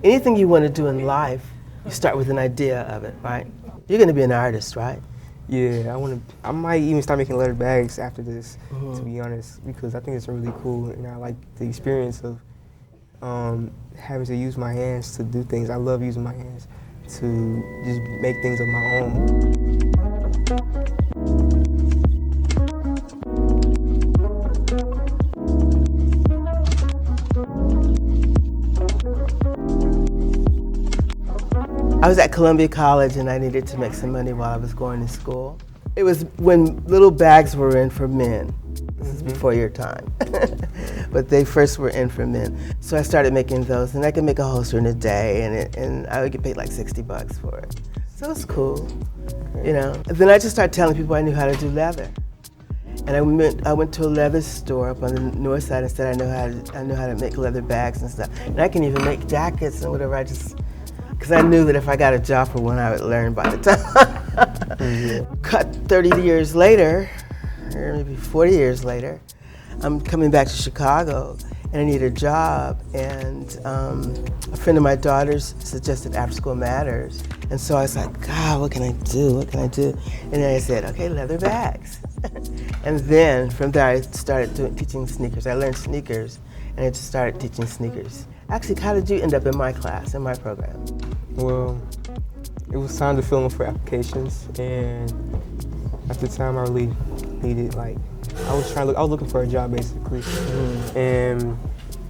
anything you want to do in life, you start with an idea of it, right? You're going to be an artist, right? Yeah, I might even start making leather bags after this, to be honest, because I think it's really cool, and I like the experience of having to use my hands to do things. I love using my hands to just make things of my own. I was at Columbia College and I needed to make some money while I was going to school. It was when little bags were in for men. This is before your time. But they first were in for men. So I started making those, and I could make a holster in a day, and I would get paid like $60 for it. So it's cool, you know. And then I just started telling people I knew how to do leather. And I went to a leather store up on the north side and said I know how to make leather bags and stuff. And I can even make jackets and whatever. Because I knew that if I got a job for one, I would learn by the time. Cut 30 years later, or maybe 40 years later, I'm coming back to Chicago and I need a job, and a friend of my daughter's suggested After School Matters. And so I was like, God, what can I do? What can I do? And then I said, okay, leather bags. And then from there I started teaching sneakers. I learned sneakers and I just started teaching sneakers. Actually, how did you end up in my class, in my program? Well, it was time to fill in for applications, and at the time I really needed, I was looking for a job basically, and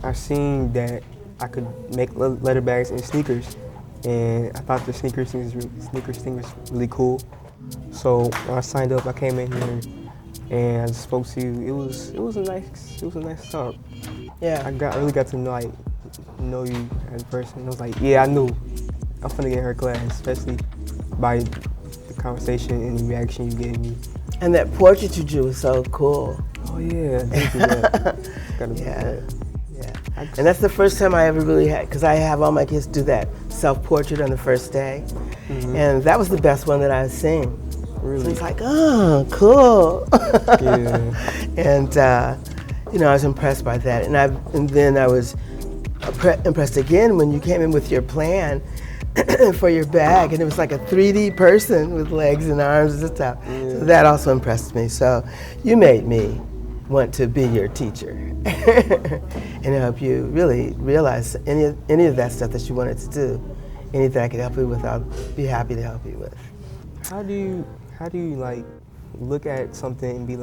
I seen that I could make leather bags and sneakers, and I thought the sneakers thing was really cool. So when I signed up, I came in here and I just spoke to you. It was a nice talk. Yeah. I really got to know you as a person. I was like, yeah, I knew I'm finna get in her class, especially by the conversation and the reaction you gave me. And that portrait you drew was so cool. Oh yeah, thank you. Yeah. And that's the first time I ever really had, because I have all my kids do that self-portrait on the first day. And that was the best one that I've seen. Really? So it's like, oh, cool. Yeah. And I was impressed by that. And then I was impressed again when you came in with your plan for your bag, and it was like a 3D person with legs and arms and stuff. Yeah. So that also impressed me. So you made me want to be your teacher and help you really realize any of that stuff that you wanted to do. Anything I could help you with, I'll be happy to help you with. How do you look at something and be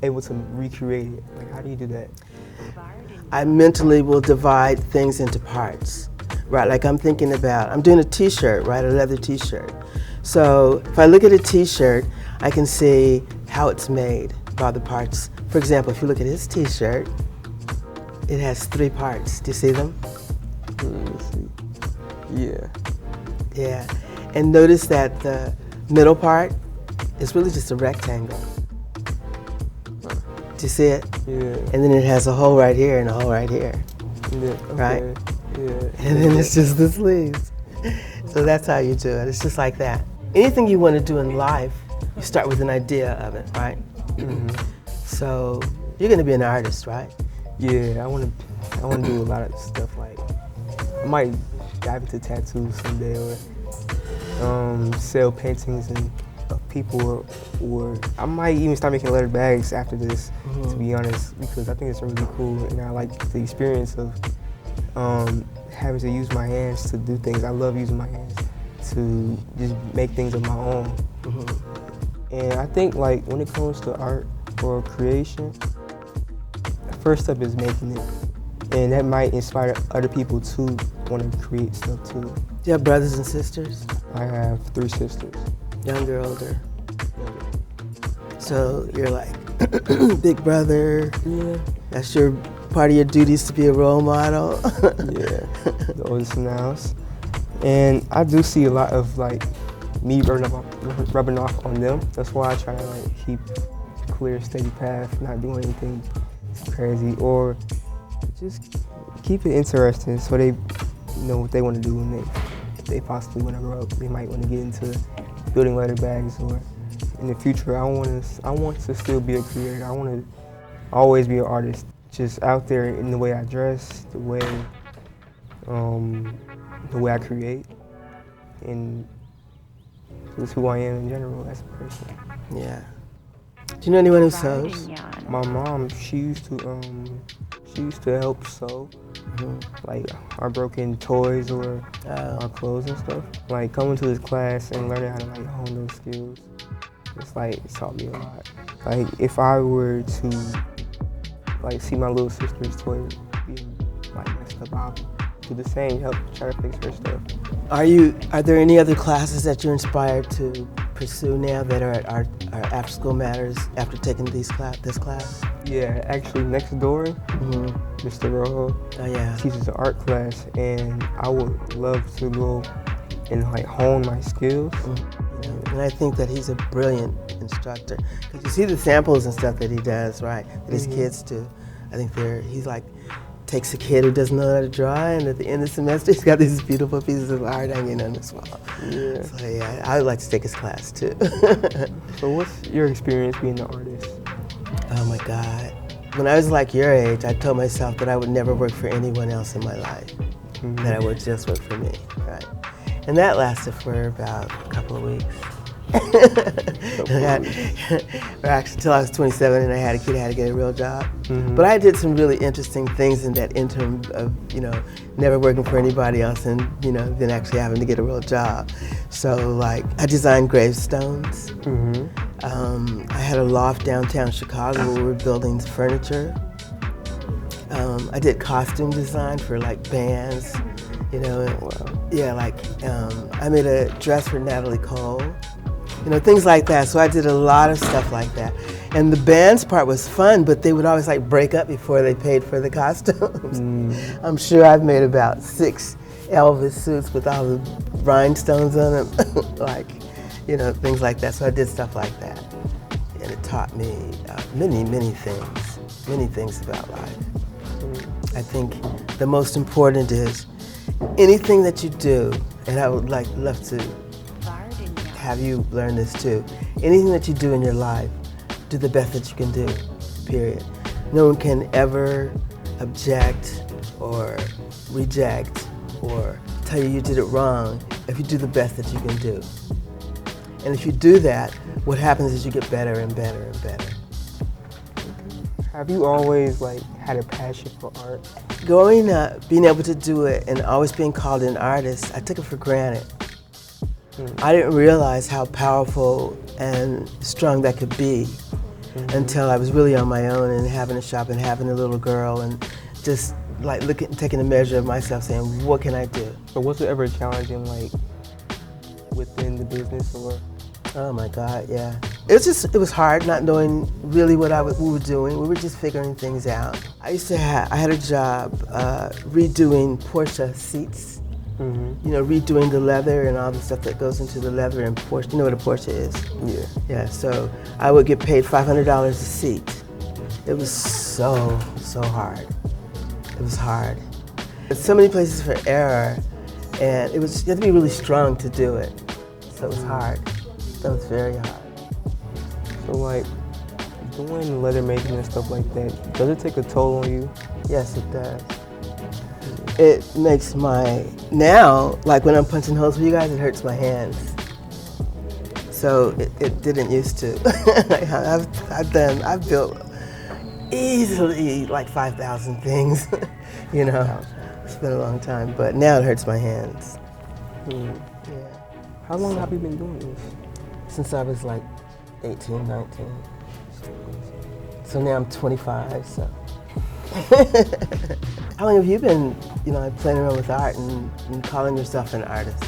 able to recreate it? How do you do that? I mentally will divide things into parts, right? Like I'm doing a t-shirt, right? A leather t-shirt. So if I look at a t-shirt, I can see how it's made by the parts. For example, if you look at his t-shirt, it has 3 parts. Do you see them? Let me see. Yeah. Yeah. And notice that the middle part is really just a rectangle. Do you see it? Yeah. And then it has a hole right here and a hole right here. Yeah. Okay. Right? Yeah. And then it's just the sleeves. So that's how you do it. It's just like that. Anything you want to do in life, you start with an idea of it, right? So you're going to be an artist, right? Yeah, I want to do a lot of stuff. I might dive into tattoos someday, or sell paintings of people, or I might even start making leather bags after this, to be honest, because I think it's really cool, and I like the experience of having to use my hands to do things. I love using my hands to just make things of my own. And I think when it comes to art or creation, the first step is making it, and that might inspire other people to want to create stuff too. Do you have brothers and sisters? I have 3 sisters. Younger, older? So you're like big brother. Yeah. That's your part of your duties, to be a role model. Yeah, the oldest in the house. And I do see a lot of me rubbing off on them. That's why I try to keep a clear, steady path, not doing anything crazy, or just keep it interesting so they know what they want to do when they possibly want to grow up. They might want to get into building leather bags, or in the future, I want to still be a creator. I want to always be an artist, just out there in the way I dress, the way the way I create, and just who I am in general as a person. Yeah. Do you know anyone who sews? My mom, she used to help sew, like our broken toys or our clothes and stuff. Like coming to this class and learning how to like hone those skills, it taught me a lot. Like if I were to like see my little sister's toy being like messed up, I'll do the same, help try to fix her stuff. Are there any other classes that you're inspired to pursue now that are at our After School Matters after taking this class? Yeah, actually next door, Mr. Rojo teaches an art class, and I would love to go and like hone my skills. And I think that he's a brilliant instructor. Because you see the samples and stuff that he does, right? That his kids do. I think he's like, takes a kid who doesn't know how to draw, and at the end of the semester, he's got these beautiful pieces of art hanging on his wall. Yeah. So yeah, I would like to take his class too. So what's your experience being an artist? Oh my God. When I was like your age, I told myself that I would never work for anyone else in my life, that I would just work for me, right? And that lasted for about a couple of weeks. Actually, until I was 27 and I had a kid, I had to get a real job. But I did some really interesting things in that interim of, never working for anybody else and, then actually having to get a real job. So like, I designed gravestones. I had a loft downtown Chicago where we were building furniture. I did costume design for like bands, I made a dress for Natalie Cole. Things like that. So I did a lot of stuff like that. And the band's part was fun, but they would always like break up before they paid for the costumes. I'm sure I've made about 6 Elvis suits with all the rhinestones on them, things like that. So I did stuff like that. And it taught me many things about life. I think the most important is anything that you do, and I would love to have you learn this too. Anything that you do in your life, do the best that you can do, period. No one can ever object or reject or tell you did it wrong if you do the best that you can do. And if you do that, what happens is you get better and better and better. Have you always had a passion for art? Growing up, being able to do it and always being called an artist, I took it for granted. I didn't realize how powerful and strong that could be until I was really on my own and having a shop and having a little girl and just taking a measure of myself saying, what can I do? So was it ever challenging within the business or? Oh my God, yeah. It was hard not knowing really what we were doing. We were just figuring things out. I had a job redoing Porsche seats. Redoing the leather and all the stuff that goes into the leather and Porsche. You know what a Porsche is? Yeah. Yeah, so I would get paid $500 a seat. It was so hard. It was hard. There's so many places for error, and you had to be really strong to do it. So it was hard. That was very hard. So doing leather making and stuff like that, does it take a toll on you? Yes, it does. It makes now, when I'm punching holes for you guys, it hurts my hands. So it didn't used to. I've built easily 5,000 things, It's been a long time, but now it hurts my hands. Yeah. How long have you been doing this? Since I was 18, 19. So now I'm 25, so. How long have you been, playing around with art and calling yourself an artist?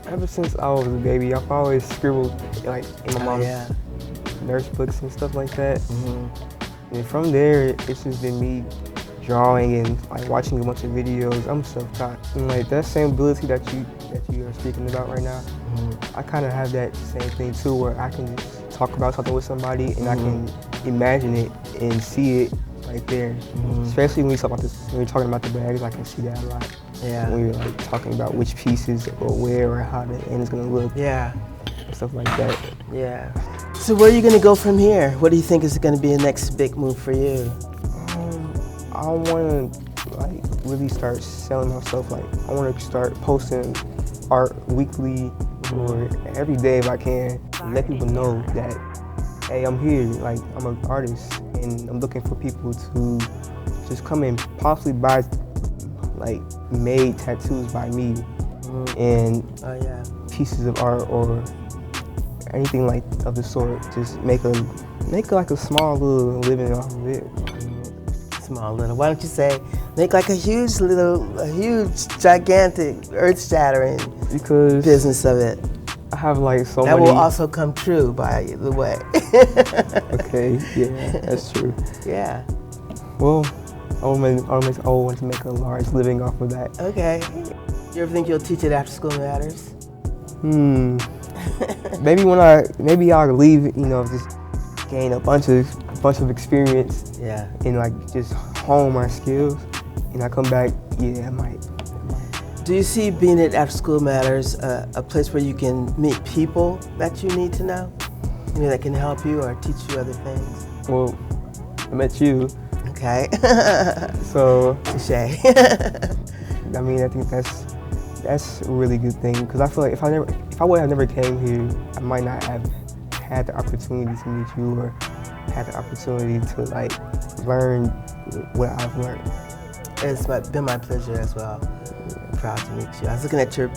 Ever since I was a baby, I've always scribbled in my mom's nurse books and stuff like that. And from there, it's just been me drawing and watching a bunch of videos. I'm self-taught, and that same ability that you are speaking about right now, I kind of have that same thing too, where I can just talk about something with somebody and I can imagine it and see it right there. Especially when when you're talking about the bags, I can see that a lot. Yeah. When you're talking about which pieces or where or how the end is gonna look. Yeah. And stuff like that. Yeah. So where are you gonna go from here? What do you think is gonna be the next big move for you? I want to really start selling myself. Like, I want to start posting art weekly or every day if I can. Let people know that, hey, I'm here. Like, I'm an artist, and I'm looking for people to just come and possibly buy like made tattoos by me and pieces of art or anything like of the sort. Just make like a small little living off of it. Small little. Why don't you say make like a huge, gigantic, earth-shattering business of it? I have like so many. That will also come true, by the way. Okay, yeah, that's true. Yeah. Well, I want to make a large living off of that. Okay. You ever think you'll teach it after school matters? Maybe I'll leave, just gain a bunch of experience. Yeah. And like just hone my skills, and I come back. Yeah, I might. Do you see being at After School Matters a place where you can meet people that you need to know? That can help you or teach you other things? Well, I met you. Okay. So. Touche. I mean, I think that's a really good thing, because I feel like if I would have never came here, I might not have had the opportunity to meet you or had the opportunity to like learn what I've learned. It's been my pleasure as well. Proud to meet you. I was looking at your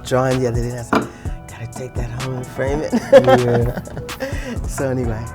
drawing the other day and I said, gotta take that home and frame it. Yeah. So anyway.